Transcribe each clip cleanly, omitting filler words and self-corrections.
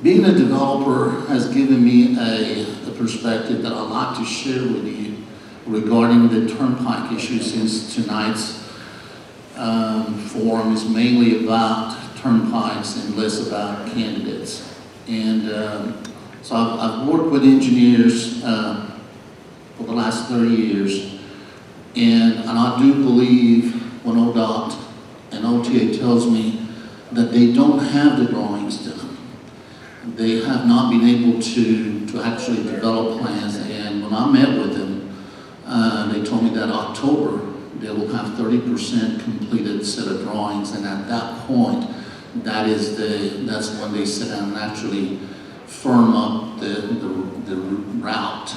being a developer has given me a perspective that I'd like to share with you regarding the turnpike issue, since tonight's forum is mainly about turnpikes and less about candidates. And so I've worked with engineers for the last 30 years, and I do believe when ODOT and OTA tells me that they don't have the drawings done. They have not been able to actually develop plans, and when I met with them, they told me that October they will have 30% completed set of drawings, and at that point, that's when they sit down and actually firm up the route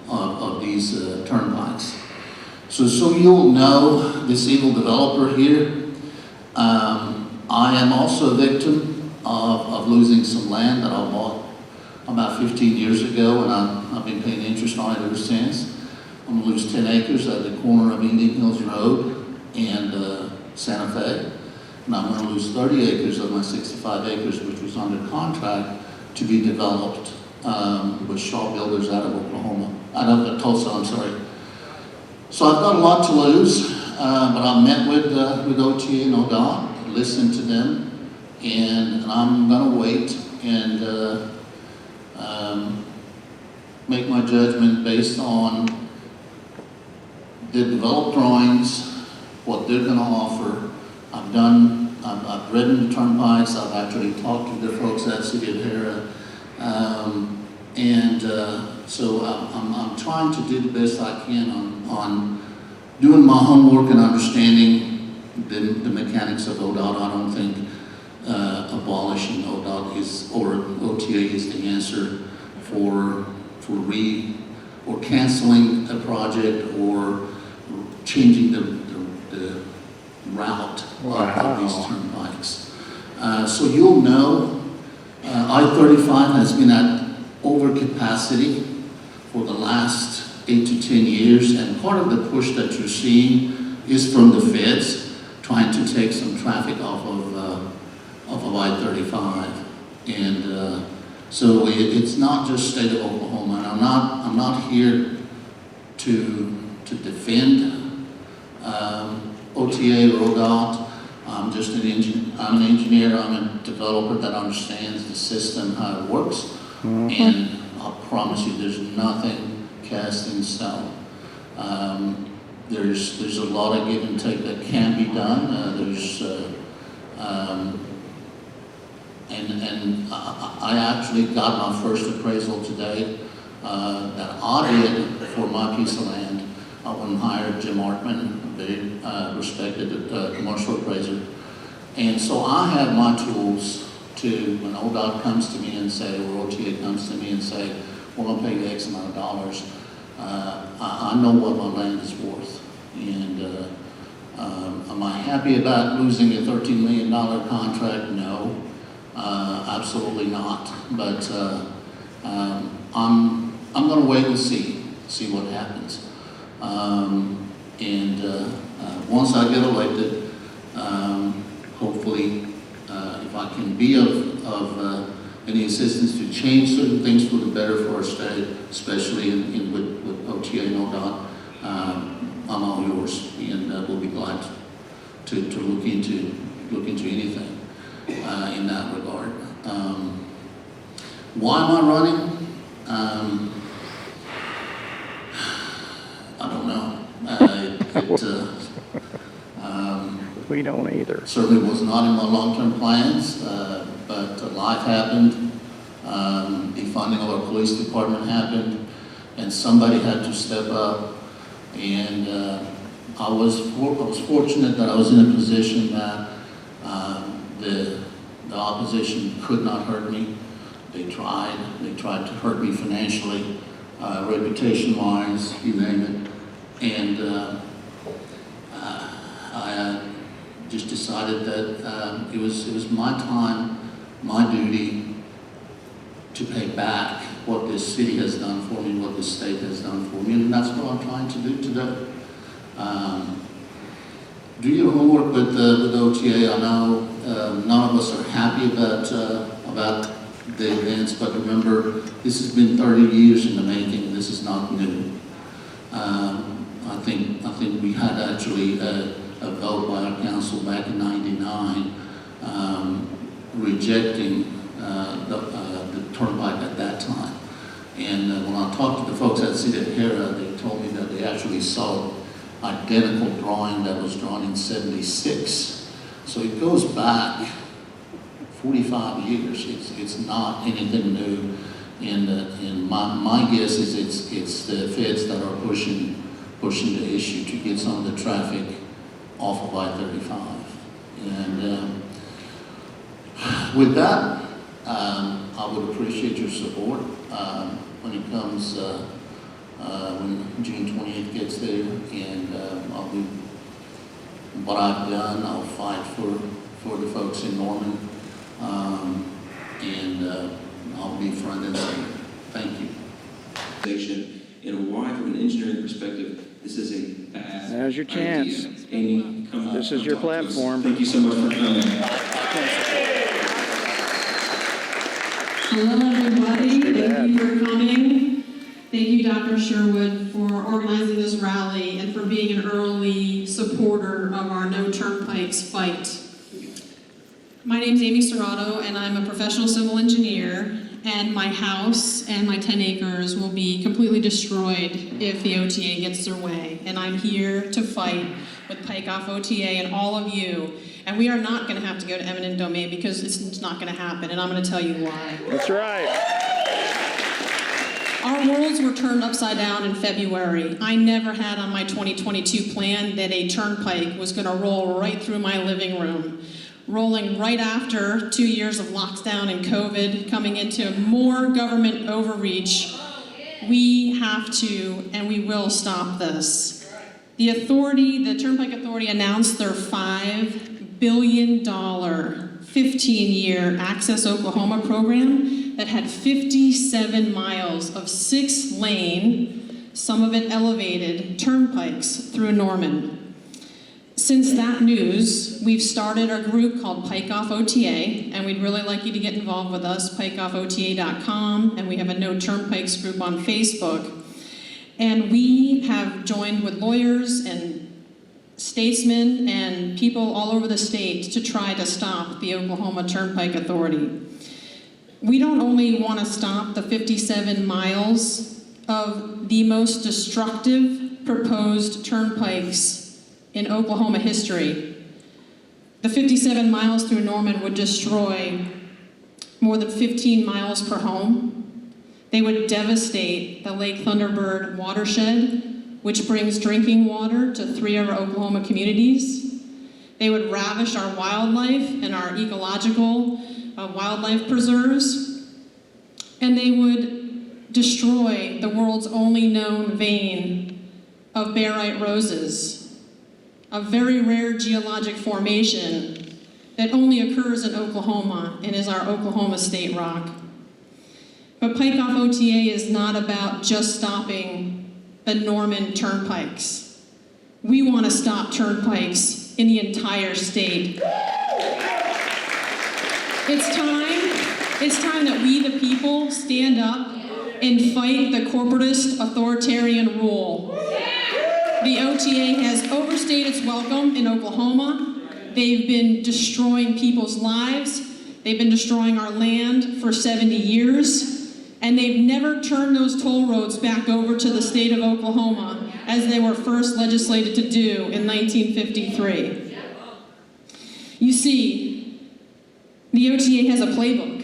of these turnpikes. So you'll know, this evil developer here, I am also a victim of losing some land that I bought about 15 years ago, and I've been paying interest on it ever since. I'm gonna lose 10 acres at the corner of Indian Hills Road and Santa Fe. And I'm gonna lose 30 acres of my 65 acres, which was under contract to be developed with Shaw Builders out of Tulsa, I'm sorry. So I've got a lot to lose, but I met with OTA and ODOT, listened to them, and I'm gonna wait and make my judgment based on the developed drawings, what they're gonna offer. I've ridden the turnpikes, I've actually talked to the folks at City of Hera, so I'm trying to do the best I can on doing my homework and understanding the mechanics of ODOT. I don't think abolishing ODOT or OTA is the answer for canceling a project or changing the route of these turnpikes. So you'll know I-35 has been at overcapacity for the last 8 to 10 years, and part of the push that you're seeing is from the feds trying to take some traffic off of I-35. And so it's not just state of Oklahoma, and I'm not here to defend OTA or ODOT. I'm just an engineer. I'm a developer that understands the system, how it works, and I promise you, there's nothing cast in stone. There's a lot of give and take that can be done. I actually got my first appraisal today that I did for my piece of land. I went and hired Jim Artman, a very respected commercial appraiser. And so I have my tools to, when ODOT comes to me and say, or OTA comes to me and say, we're gonna pay you X amount of dollars, I know what my land is worth. And am I happy about losing a $13 million contract? No, absolutely not. But I'm gonna wait and see what happens. Once I get elected, hopefully, if I can be of any assistance to change certain things for the better for our state, especially with OTA and ODOT, I'm all yours, and we'll be glad to look into anything in that regard. Why am I running? I don't know. We don't either. Certainly was not in my long-term plans, but life happened. Defunding of our police department happened, and somebody had to step up. And I was fortunate that I was in a position that the opposition could not hurt me. They tried to hurt me financially, reputation-wise, you name it. And I just decided that it was my time, my duty to pay back what this city has done for me, what this state has done for me, and that's what I'm trying to do today. Do your homework with OTA. I know none of us are happy about the events, but remember, this has been 30 years in the making. This is not new. I think we had actually a vote by our council back in '99 rejecting the turnpike at that time. And when I talked to the folks at City of Hera, they told me that they actually saw an identical drawing that was drawn in '76. So it goes back 45 years. It's not anything new. And my guess is it's the feds that are pushing the issue to get some of the traffic off of I-35. And with that, I would appreciate your support when it comes, when June 20th gets there, and I'll do what I've done. I'll fight for the folks in Norman, and I'll be front and center. Thank you. And why, from an engineering perspective, this is a bad Now's your chance. idea. Amy, come up. This is your talk to us. platform. Thank you so much for coming. Hello, everybody. Too bad. Thank you for coming. Thank you, Dr. Sherwood, for organizing this rally and for being an early supporter of our No Turnpikes fight. My name is Amy Cerato, and I'm a professional civil engineer, and my house and my 10 acres will be completely destroyed if the OTA gets their way. And I'm here to fight with Pike Off OTA and all of you. And we are not going to have to go to eminent domain because it's not going to happen, and I'm going to tell you why. That's right. Our worlds were turned upside down in February. I never had on my 2022 plan that a turnpike was going to roll right through my living room. Rolling right after 2 years of lockdown and COVID, coming into more government overreach, we have to and we will stop this. The Turnpike Authority announced their $5 billion 15-year Access Oklahoma program that had 57 miles of 6-lane, some of it elevated, turnpikes through Norman. Since that news, we've started a group called Pike Off OTA, and we'd really like you to get involved with us, pikeoffota.com, and we have a No Turnpikes group on Facebook. And we have joined with lawyers and statesmen and people all over the state to try to stop the Oklahoma Turnpike Authority. We don't only want to stop the 57 miles of the most destructive proposed turnpikes in Oklahoma history. The 57 miles through Norman would destroy more than 15 miles per home. They would devastate the Lake Thunderbird watershed, which brings drinking water to 3 of our Oklahoma communities. They would ravish our wildlife and our ecological wildlife preserves. And they would destroy the world's only known vein of barite roses, a very rare geologic formation that only occurs in Oklahoma and is our Oklahoma state rock. But Pike Off OTA is not about just stopping the Norman turnpikes. We want to stop turnpikes in the entire state. It's time that we, the people, stand up and fight the corporatist authoritarian rule. The OTA has overstayed its welcome in Oklahoma. They've been destroying people's lives. They've been destroying our land for 70 years. And they've never turned those toll roads back over to the state of Oklahoma as they were first legislated to do in 1953. You see, the OTA has a playbook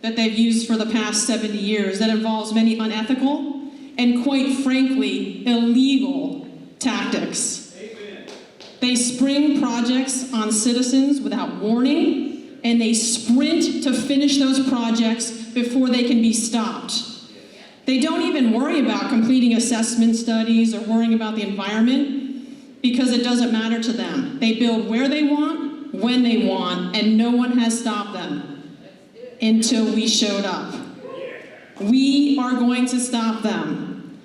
that they've used for the past 70 years that involves many unethical and, quite frankly, illegal tactics. They spring projects on citizens without warning, and they sprint to finish those projects before they can be stopped. They don't even worry about completing assessment studies or worrying about the environment because it doesn't matter to them. They build where they want, when they want, and no one has stopped them until we showed up. We are going to stop them.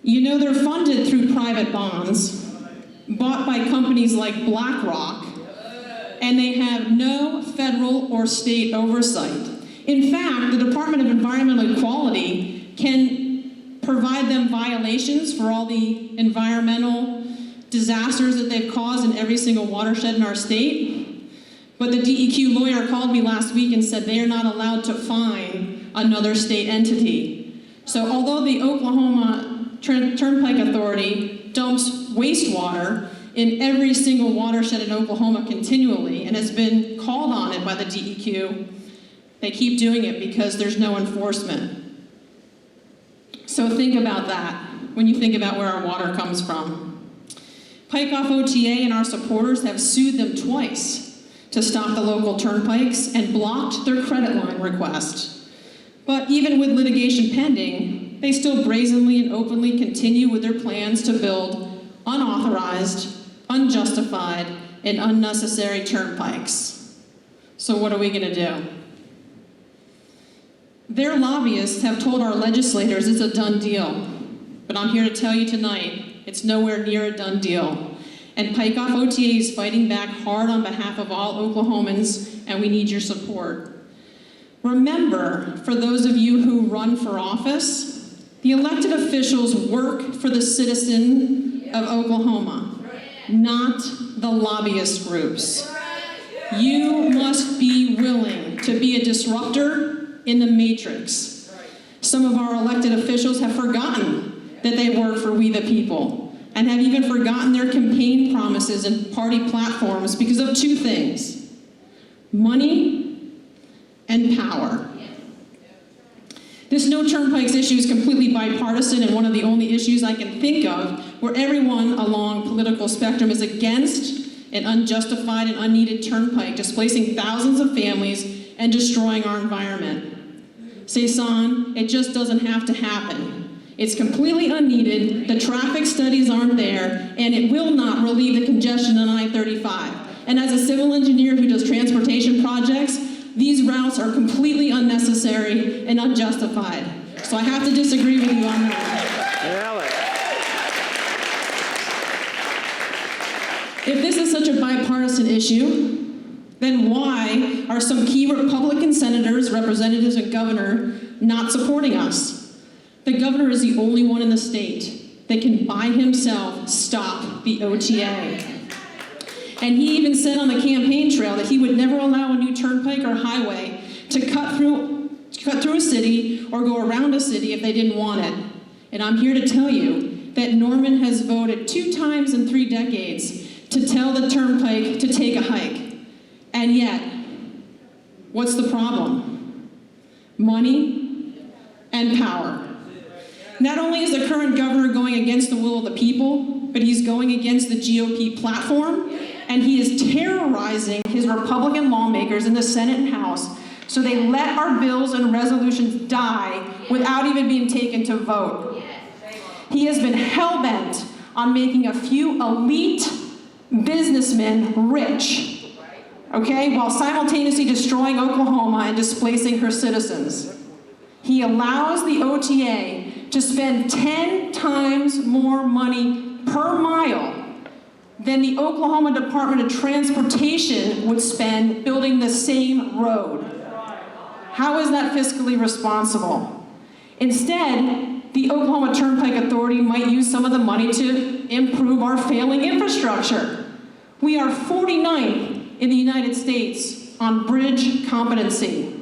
You know, they're funded through private bonds bought by companies like BlackRock, and they have no federal or state oversight. In fact, the Department of Environmental Quality can provide them violations for all the environmental disasters that they've caused in every single watershed in our state. But the DEQ lawyer called me last week and said they are not allowed to fine another state entity. So although the Oklahoma Turnpike Authority dumps wastewater in every single watershed in Oklahoma continually and has been called on it by the DEQ, they keep doing it because there's no enforcement. So think about that when you think about where our water comes from. Pike-Off OTA and our supporters have sued them twice to stop the local turnpikes and blocked their credit line request. But even with litigation pending, they still brazenly and openly continue with their plans to build unauthorized, unjustified, and unnecessary turnpikes. So what are we gonna do? Their lobbyists have told our legislators it's a done deal, but I'm here to tell you tonight, it's nowhere near a done deal. And Pike-Off OTA is fighting back hard on behalf of all Oklahomans, and we need your support. Remember, for those of you who run for office, the elected officials work for the citizen of Oklahoma, not the lobbyist groups. You must be willing to be a disruptor in the matrix. Some of our elected officials have forgotten that they work for we the people and have even forgotten their campaign promises and party platforms because of two things: money and power. This no turnpikes issue is completely bipartisan and one of the only issues I can think of where everyone along political spectrum is against an unjustified and unneeded turnpike displacing thousands of families and destroying our environment. Sassan, it just doesn't have to happen. It's completely unneeded, the traffic studies aren't there, and it will not relieve the congestion on I-35. And as a civil engineer who does transportation projects, these routes are completely unnecessary and unjustified. So I have to disagree with you on that. If this is such a bipartisan issue, then why are some key Republican senators, representatives, and governor not supporting us? The governor is the only one in the state that can by himself stop the OTA. And he even said on the campaign trail that he would never allow a new turnpike or highway to cut through a city or go around a city if they didn't want it. And I'm here to tell you that Norman has voted 2 times in 3 decades to tell the turnpike to take a hike. And yet, what's the problem? Money and power. Not only is the current governor going against the will of the people, but he's going against the GOP platform, and he is terrorizing his Republican lawmakers in the Senate and House so they let our bills and resolutions die without even being taken to vote. He has been hell-bent on making a few elite businessmen rich, okay, while simultaneously destroying Oklahoma and displacing her citizens. He allows the OTA to spend 10 times more money per mile than the Oklahoma Department of Transportation would spend building the same road. How is that fiscally responsible? Instead, the Oklahoma Turnpike Authority might use some of the money to improve our failing infrastructure. We are 49th in the United States on bridge competency.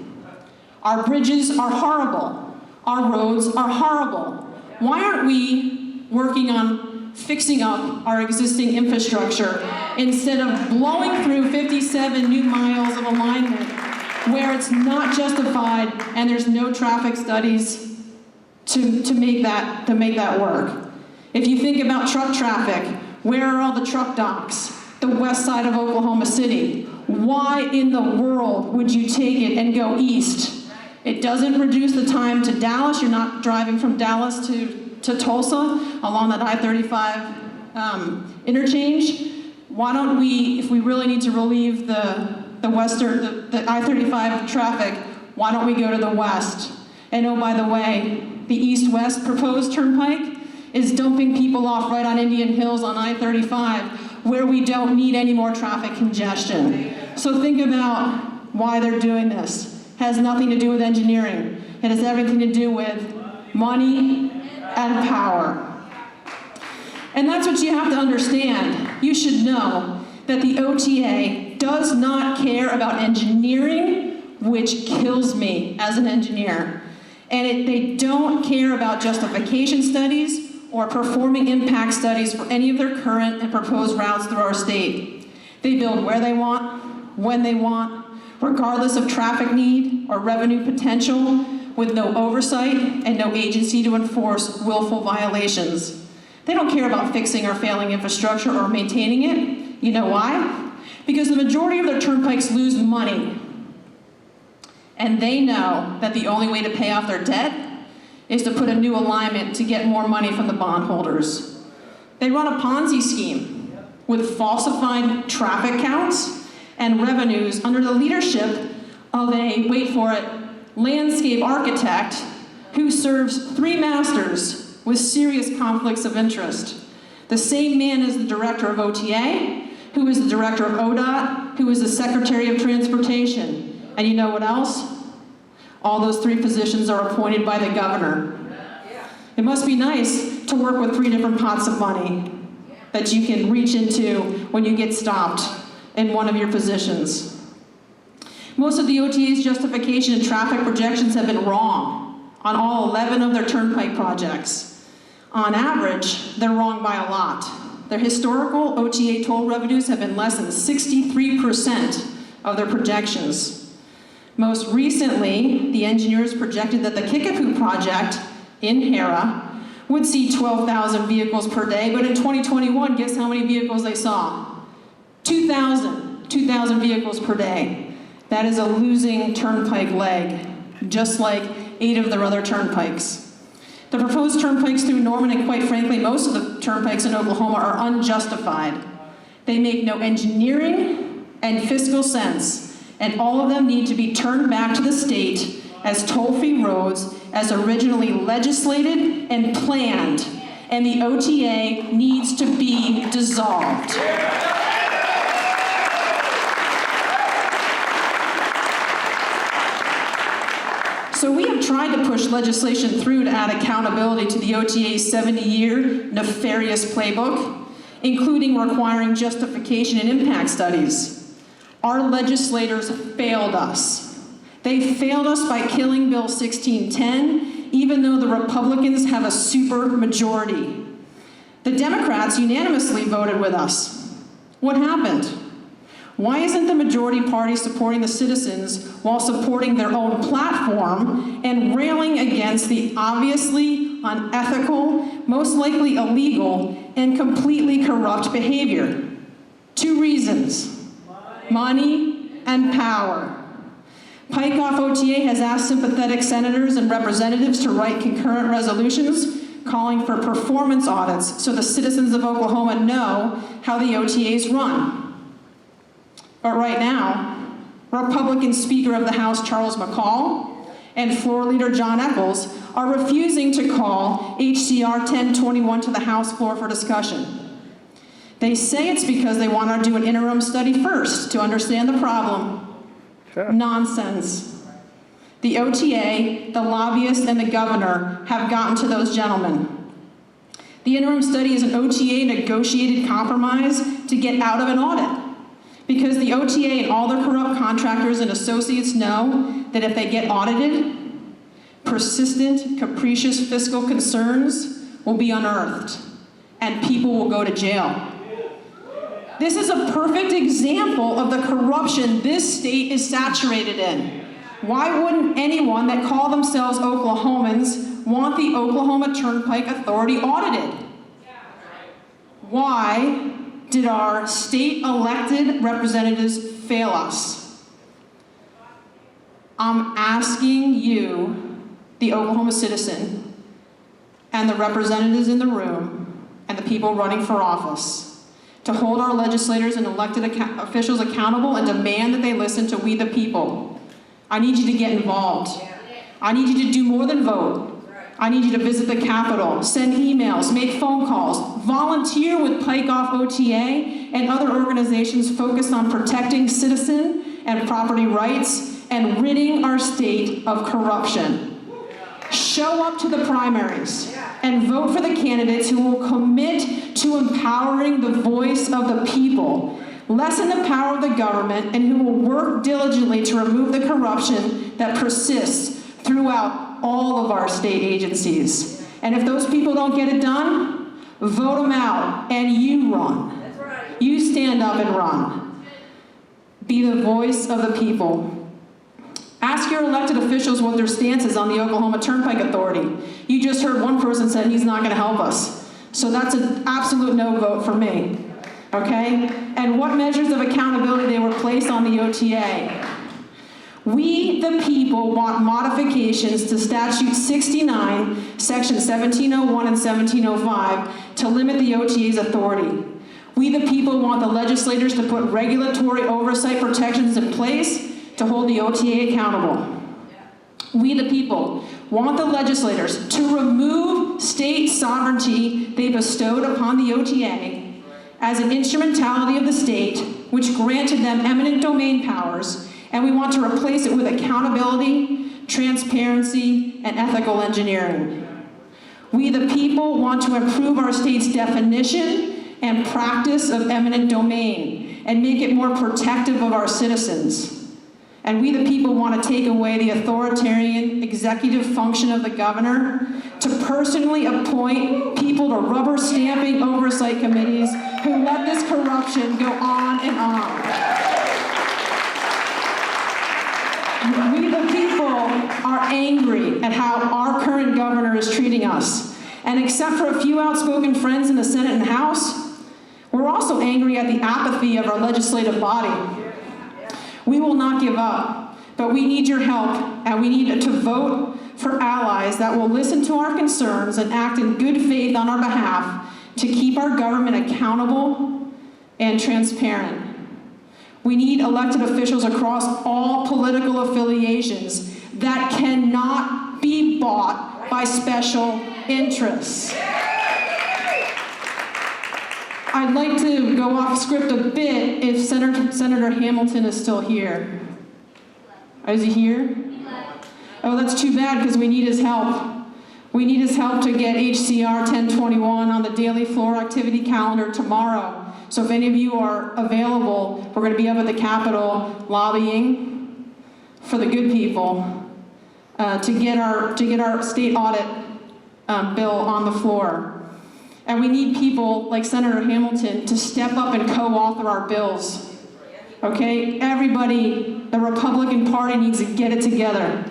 Our bridges are horrible. Our roads are horrible. Why aren't we working on fixing up our existing infrastructure instead of blowing through 57 new miles of alignment where it's not justified and there's no traffic studies to make that work? If you think about truck traffic, where are all the truck docks? The west side of Oklahoma City. Why in the world would you take it and go east? It doesn't reduce the time to Dallas. You're not driving from Dallas to Tulsa along that I-35 interchange. Why don't we, if we really need to relieve the I-35 traffic, why don't we go to the west? And oh, by the way, the east-west proposed turnpike is dumping people off right on Indian Hills on I-35 where we don't need any more traffic congestion. So think about why they're doing this. has nothing to do with engineering. It has everything to do with money and power. And that's what you have to understand. You should know that the OTA does not care about engineering, which kills me as an engineer. And they don't care about justification studies or performing impact studies for any of their current and proposed routes through our state. They build where they want, when they want, regardless of traffic need or revenue potential, with no oversight and no agency to enforce willful violations. They don't care about fixing or failing infrastructure or maintaining it. You know why? Because the majority of their turnpikes lose money. And they know that the only way to pay off their debt is to put a new alignment to get more money from the bondholders. They run a Ponzi scheme with falsified traffic counts and revenues under the leadership of a, wait for it, landscape architect who serves 3 masters with serious conflicts of interest. The same man is the director of OTA, who is the director of ODOT, who is the Secretary of Transportation. And you know what else? All those 3 positions are appointed by the governor. It must be nice to work with 3 different pots of money that you can reach into when you get stopped in one of your positions. Most of the OTA's justification and traffic projections have been wrong on all 11 of their turnpike projects. On average, they're wrong by a lot. Their historical OTA toll revenues have been less than 63% of their projections. Most recently, the engineers projected that the Kickapoo project in Hera would see 12,000 vehicles per day, but in 2021, guess how many vehicles they saw? 2,000 vehicles per day. That is a losing turnpike leg, just like 8 of their other turnpikes. The proposed turnpikes through Norman, and quite frankly, most of the turnpikes in Oklahoma are unjustified. They make no engineering and fiscal sense, and all of them need to be turned back to the state as toll-free roads as originally legislated and planned, and the OTA needs to be dissolved. So we have tried to push legislation through to add accountability to the OTA's 70-year nefarious playbook, including requiring justification and impact studies. Our legislators failed us. They failed us by killing Bill 1610, even though the Republicans have a super majority. The Democrats unanimously voted with us. What happened? Why isn't the majority party supporting the citizens while supporting their own platform and railing against the obviously unethical, most likely illegal, and completely corrupt behavior? 2 reasons: money and power. Pike-Off OTA has asked sympathetic senators and representatives to write concurrent resolutions calling for performance audits so the citizens of Oklahoma know how the OTAs run. But right now, Republican Speaker of the House Charles McCall and Floor Leader John Eccles are refusing to call HCR 1021 to the House floor for discussion. They say it's because they want to do an interim study first to understand the problem. Sure. Nonsense. The OTA, the lobbyists, and the governor have gotten to those gentlemen. The interim study is an OTA negotiated compromise to get out of an audit. Because the OTA and all their corrupt contractors and associates know that if they get audited, persistent, capricious fiscal concerns will be unearthed, and people will go to jail. This is a perfect example of the corruption this state is saturated in. Why wouldn't anyone that call themselves Oklahomans want the Oklahoma Turnpike Authority audited? Why did our state-elected representatives fail us? I'm asking you, the Oklahoma citizen, and the representatives in the room, and the people running for office, to hold our legislators and elected officials accountable and demand that they listen to we the people. I need you to get involved. I need you to do more than vote. I need you to visit the Capitol, send emails, make phone calls, volunteer with Pike-Off OTA and other organizations focused on protecting citizen and property rights, and ridding our state of corruption. Show up to the primaries and vote for the candidates who will commit to empowering the voice of the people, lessen the power of the government, and who will work diligently to remove the corruption that persists throughout all of our state agencies. And if those people don't get it done, vote them out and you run. That's right. You stand up and run. Be the voice of the people. Ask your elected officials what their stance is on the Oklahoma Turnpike Authority. You just heard one person said he's not going to help us. So that's an absolute no vote for me. Okay? And what measures of accountability they were placed on the OTA. We, the people, want modifications to Statute 69, Section 1701 and 1705 to limit the OTA's authority. We, the people, want the legislators to put regulatory oversight protections in place to hold the OTA accountable. We, the people, want the legislators to remove state sovereignty they bestowed upon the OTA as an instrumentality of the state, which granted them eminent domain powers, and we want to replace it with accountability, transparency, and ethical engineering. We, the people, want to improve our state's definition and practice of eminent domain and make it more protective of our citizens. And we, the people, want to take away the authoritarian executive function of the governor to personally appoint people to rubber stamping oversight committees who let this corruption go on and on. We, the people, are angry at how our current governor is treating us. And except for a few outspoken friends in the Senate and House, we're also angry at the apathy of our legislative body. We will not give up, but we need your help, and we need to vote for allies that will listen to our concerns and act in good faith on our behalf to keep our government accountable and transparent. We need elected officials across all political affiliations that cannot be bought by special interests. I'd like to go off script a bit if Senator Hamilton is still here. Is he here? Oh, that's too bad because we need his help. We need his help to get HCR 1021 on the daily floor activity calendar tomorrow. So if any of you are available, we're going to be up at the Capitol lobbying for the good people to get our state audit bill on the floor. And we need people like Senator Hamilton to step up and co-author our bills. Okay? Everybody, the Republican Party needs to get it together.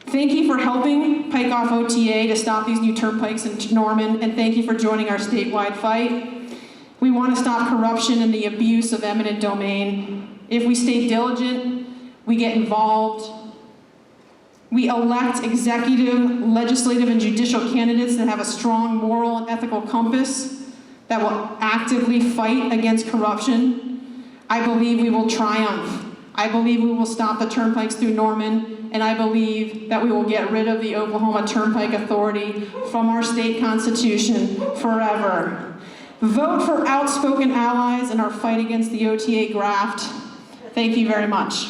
Thank you for helping Pike Off OTA to stop these new turnpikes in Norman, and thank you for joining our statewide fight. We want to stop corruption and the abuse of eminent domain. If we stay diligent, we get involved. We elect executive, legislative, and judicial candidates that have a strong moral and ethical compass that will actively fight against corruption. I believe we will triumph. I believe we will stop the turnpikes through Norman, and I believe that we will get rid of the Oklahoma Turnpike Authority from our state constitution forever. Vote for outspoken allies in our fight against the OTA graft. Thank you very much.